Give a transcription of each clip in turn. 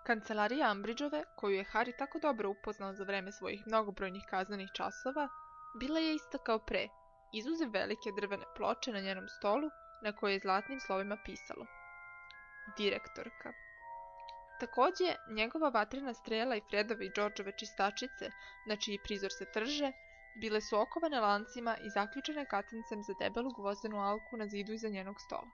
Kancelarija Ambridgeove, koju je Harry tako dobro upoznao za vreme svojih mnogobrojnih kaznenih časova, bila je ista kao pre, izuzev velike drvene ploče na njenom stolu na kojoj je zlatnim slovima pisalo Direktorka. Takođe, njegova vatrena strela i Fredove i Georgeove čistačice, na čiji prizor se trže, bile su okovane lancima i zaključene katancem za debelu gvozdenu alku na zidu iza njenog stola.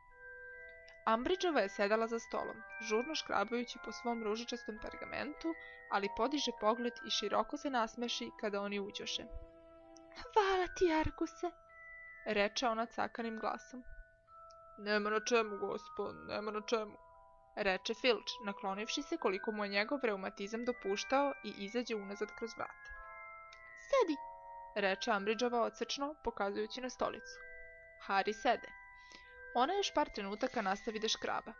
Ambridgeova je sedala za stolom, žurno škrabajući po svom ružičastom pergamentu, ali podiže pogled i široko se nasmeši kada oni uđoše. Hvala ti, Arguse, reče ona cakanim glasom. Nema na čemu, gospod, nema na čemu, reče Filch, naklonivši se koliko mu je njegov reumatizam dopuštao i izađe unazad kroz vrata. Sedi, reče Ambridgeova odsečeno, pokazujući na stolicu. Harry sede. Ona još par trenutaka nastavi da škraba.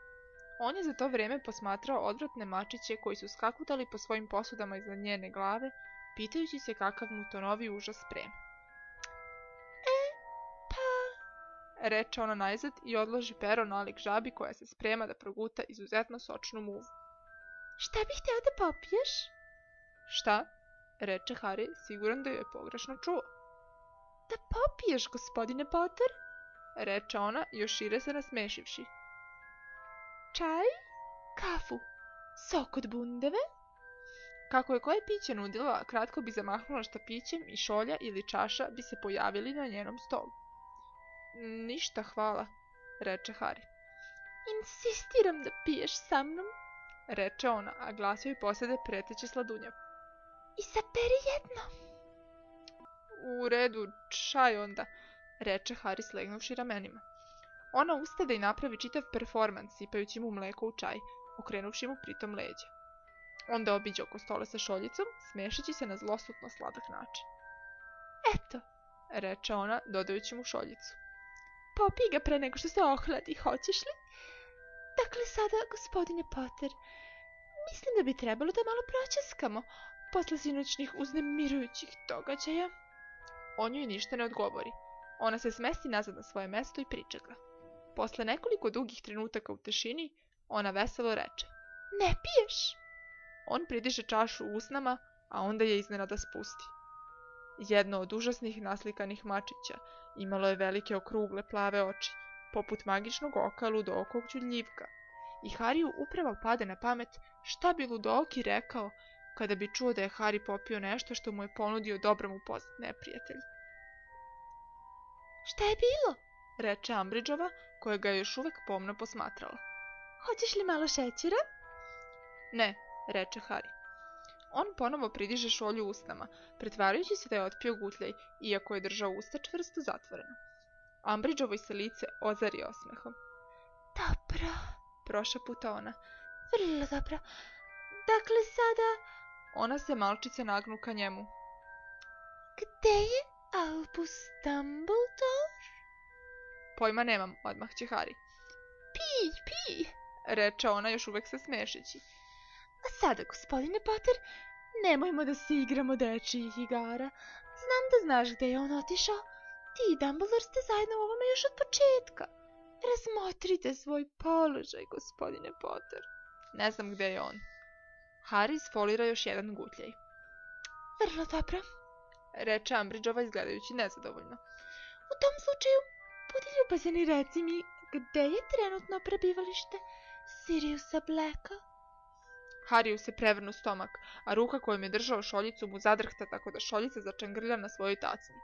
On je za to vreme posmatrao odvratne mačiće koji su skakutali po svojim posudama iznad njene glave, pitajući se kakav mu to novi užas sprema. Reče ona najzad i odloži pero nalik žabi koja se sprema da proguta izuzetno sočnu muvu. Šta bih hteo da popiješ? Šta? Reče Harry, siguran da ju je pogrešno čuo. Da popiješ, gospodine Potter? Reče ona, još šire se nasmešivši. Čaj? Kafu? Sok od bundeve? Kako je koje piće nudila, kratko bi zamahnula štapićem i šolja ili čaša bi se pojavili na njenom stolu. Ništa, hvala, reče Harry. Insistiram da piješ sa mnom, reče ona, a glas joj posede preteće sladunjav. Isaperi jedno. U redu, čaj onda, reče Harry slegnuvši ramenima. Ona ustade i napravi čitav performans, sipajući mu mleko u čaj, okrenuvši mu pritom leđa. Onda obiđe oko stola sa šoljicom, smešeći se na zlosutno sladak način. Eto, reče ona, dodajući mu šoljicu. Popij ga pre nego što se ohladi, hoćeš li? Dakle, sada, gospodine Potter, mislim da bi trebalo da malo proćaskamo posle sinoćnih uznemirujućih događaja. On joj ništa ne odgovori. Ona se smesti nazad na svoje mesto i pričekla. Posle nekoliko dugih trenutaka u tišini, ona veselo reče. Ne piješ? On pridiže čašu usnama, a onda je iznenada spusti. Jedno od užasnih naslikanih mačića imalo je velike okrugle plave oči, poput magičnog oka ludookog đuljivka. I Harryu upravo pade na pamet šta bi ludooki rekao kada bi čuo da je Harry popio nešto što mu je ponudio dobro mu poznat neprijatelj. Šta je bilo? Reče Ambridgeova, koja ga je još uvek pomno posmatrala. Hoćeš li malo šećera? Ne, reče Harry. On ponovo pridiže šolju usnama, pretvarajući se da je otpio gutljaj, iako je držao usta čvrsto zatvoreno. Ambridgeovoj se lice ozari osmehom. Dobro, prošaputa ona. Vrlo dobro. Dakle, sada... Ona se malčice nagnu ka njemu. Gde je Albus Dumbledore? Pojma nemam, odmah će Harry. Pij, reče ona još uvek se smešeći. A sada, gospodine Potter, nemojmo da se igramo dečijih igara. Znam da znaš gde je on otišao. Ti i Dumbledore ste zajedno u ovome još od početka. Razmotrite svoj položaj, gospodine Potter. Ne znam gde je on. Harry sfolira još jedan gutljaj. Vrlo dobro, reče Ambridgeova izgledajući nezadovoljno. U tom slučaju, budi ljubazan i reci mi gde je trenutno prebivalište Siriusa Blacka. Harryu se prevrnu stomak, a ruka kojom je držao šoljicu mu zadrhta tako da šoljica začangrlja na svojoj tacni.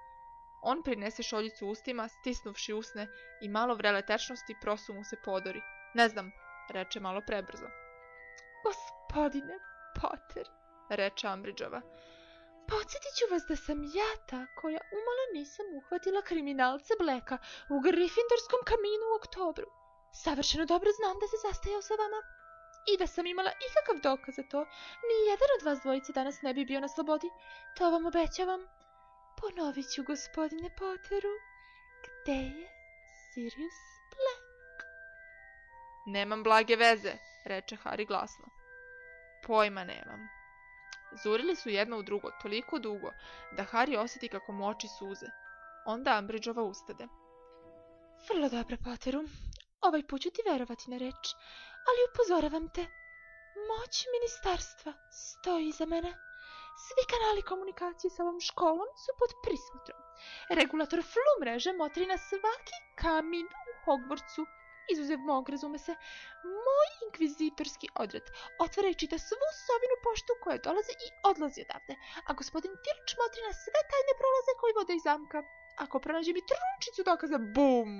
On prinese šoljicu ustima, stisnuvši usne i malo vrele tečnosti prosu mu se podori. Ne znam, reče malo prebrzo. Gospodine Potter, reče Ambridgeova. Podsjetit ću vas da sam ja ta koja umalo nisam uhvatila kriminalca Blacka u Gryffindorskom kaminu u oktobru. Savršeno dobro znam da se zastajao sa vama. I da sam imala ikakav dokaz za to, ni jedan od vas dvojice danas ne bi bio na slobodi. To vam obećavam. Ponovit ću, gospodine Potteru, gde je Sirius Black? Nemam blage veze, reče Harry glasno. Pojma nemam. Zurili su jedno u drugo toliko dugo da Harry osjeti kako mu oči suze. Onda Ambridgeova ustade. Vrlo dobro, Potteru. Ovaj put ću ti verovati na reč, ali upozoravam te. Moć ministarstva stoji iza mene. Svi kanali komunikacije sa ovom školom su pod prismotrom. Regulator flu mreže motri na svaki kamin u Hogwartsu, izuzev mog, razume se. Moj inkvizitorski odred otvara i čita svu sovinu poštu koja dolazi i odlazi odavde, a gospodin Filč motri na sve tajne prolaze koji vode iz zamka. Ako pronađe mi trunčicu dokaza, bum!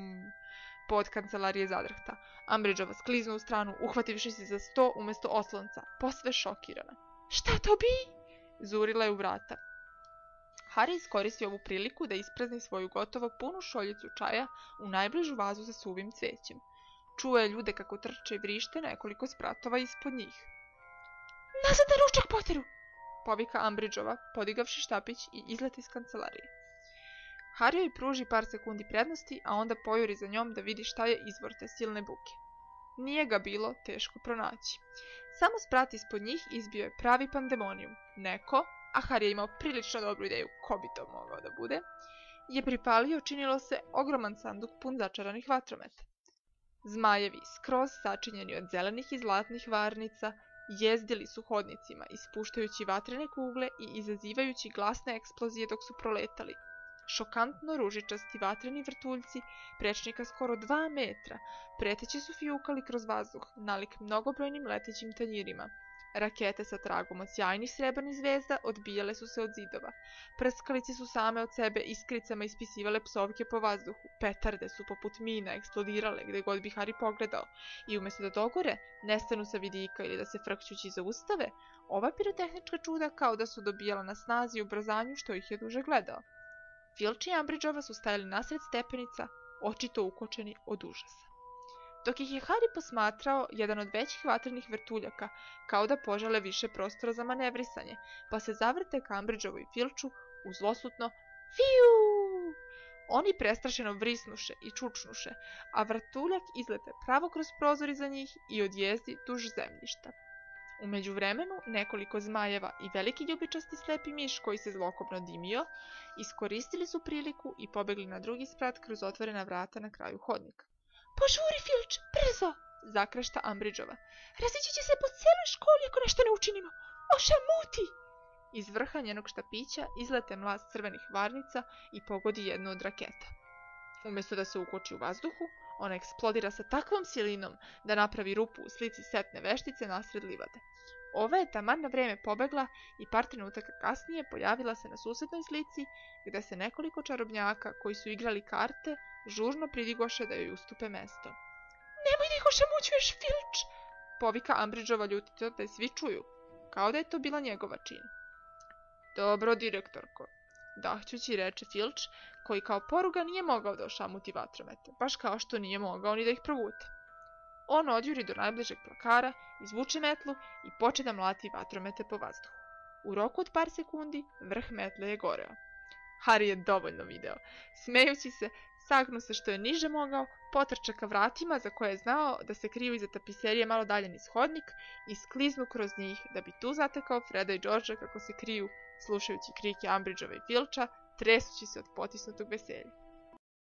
Pod kancelarije zadrhta. Umbridgeova skliznu u stranu, uhvativši se za sto umjesto oslonca, posve šokirana. Šta to bi? Zurila je u vrata. Harry iskoristio ovu priliku da isprazni svoju gotovo punu šoljicu čaja u najbližu vazu sa suvim cvećem. Čuo je ljude kako trče i vrište nekoliko spratova ispod njih. Nazad na ručak, Potteru! Povika Umbridgeova, podigavši štapić i izleti iz kancelarije. Harry joj pruži par sekundi prednosti, a onda pojuri za njom da vidi šta je izvor te silne buke. Nije ga bilo teško pronaći. Samo sprat ispod njih izbio je pravi pandemonijum. Neko, a Harry je imao prilično dobru ideju ko bi to mogao da bude, je pripalio, činilo se, ogroman sanduk pun začaranih vatrometa. Zmajevi, skroz sačinjeni od zelenih i zlatnih varnica, jezdili su hodnicima, ispuštajući vatrene kugle i izazivajući glasne eksplozije dok su proletali. Šokantno ružičasti vatreni vrtuljci, prečnika skoro 2 metra, preteće su fijukali kroz vazduh, nalik mnogobrojnim letećim tanjirima. Rakete sa tragom od sjajnih srebrnih zvezda odbijale su se od zidova. Prskalice su same od sebe iskricama ispisivale psovke po vazduhu. Petarde su poput mina eksplodirale gde god bi Harry pogledao. I umjesto da dogore, nestanu sa vidika ili da se frkćući zaustave, ova pirotehnička čuda kao da su dobijala na snazi i ubrzanju što ih je duže gledao. Filč i Umbridgeova su stajali nasred stepenica, očito ukočeni od užasa. Dok ih je Harry posmatrao, jedan od većih vatrenih vrtuljaka, kao da požele više prostora za manevrisanje, pa se zavrte ka Umbridgeovu i Filču u zloslutno fiu! Oni prestrašeno vrisnuše i čučnuše, a vrtuljak izlete pravo kroz prozor iza njih i odjezdi duž zemljišta. U međuvremenu, nekoliko zmajeva i veliki ljubičasti slepi miš koji se zlokobno dimio, iskoristili su priliku i pobegli na drugi sprat kroz otvorena vrata na kraju hodnika. Požuri, Filč, brzo! Zakrešta Umbridgeova. Razići će se po cijeloj školi ako nešto ne učinimo. Ošamuti! Iz vrha njenog štapića izlete mlaz crvenih varnica i pogodi jednu od raketa. Umjesto da se ukoči u vazduhu, ona eksplodira sa takvom silinom da napravi rupu u slici setne veštice nasred livade. Ova je taman na vreme pobegla i par trenutaka kasnije pojavila se na susednoj slici, gde se nekoliko čarobnjaka koji su igrali karte žurno pridigoše da joj ustupe mesto. Nemoj da ih ošamućuješ, Filč! Povika Umbridgeova ljutito da je svi čuju, kao da je to bila njegova čin. Dobro, direktorko, dahćući reče Filč, koji kao poruga nije mogao da ošamuti vatromete, baš kao što nije mogao ni da ih provuta. On odjuri do najbližeg plakara, izvuče metlu i poče da mlati vatromete po vazduhu. U roku od par sekundi vrh metle je goreo. Harry je dovoljno video. Smejući se, sagnu se što je niže mogao, potrča ka vratima za koje je znao da se kriju iza tapiserije malo dalje niz hodnik i skliznu kroz njih da bi tu zatekao Freda i Georgea kako se kriju, slušajući krike Umbridgeova i Filča, tresući se od potisnutog veselja.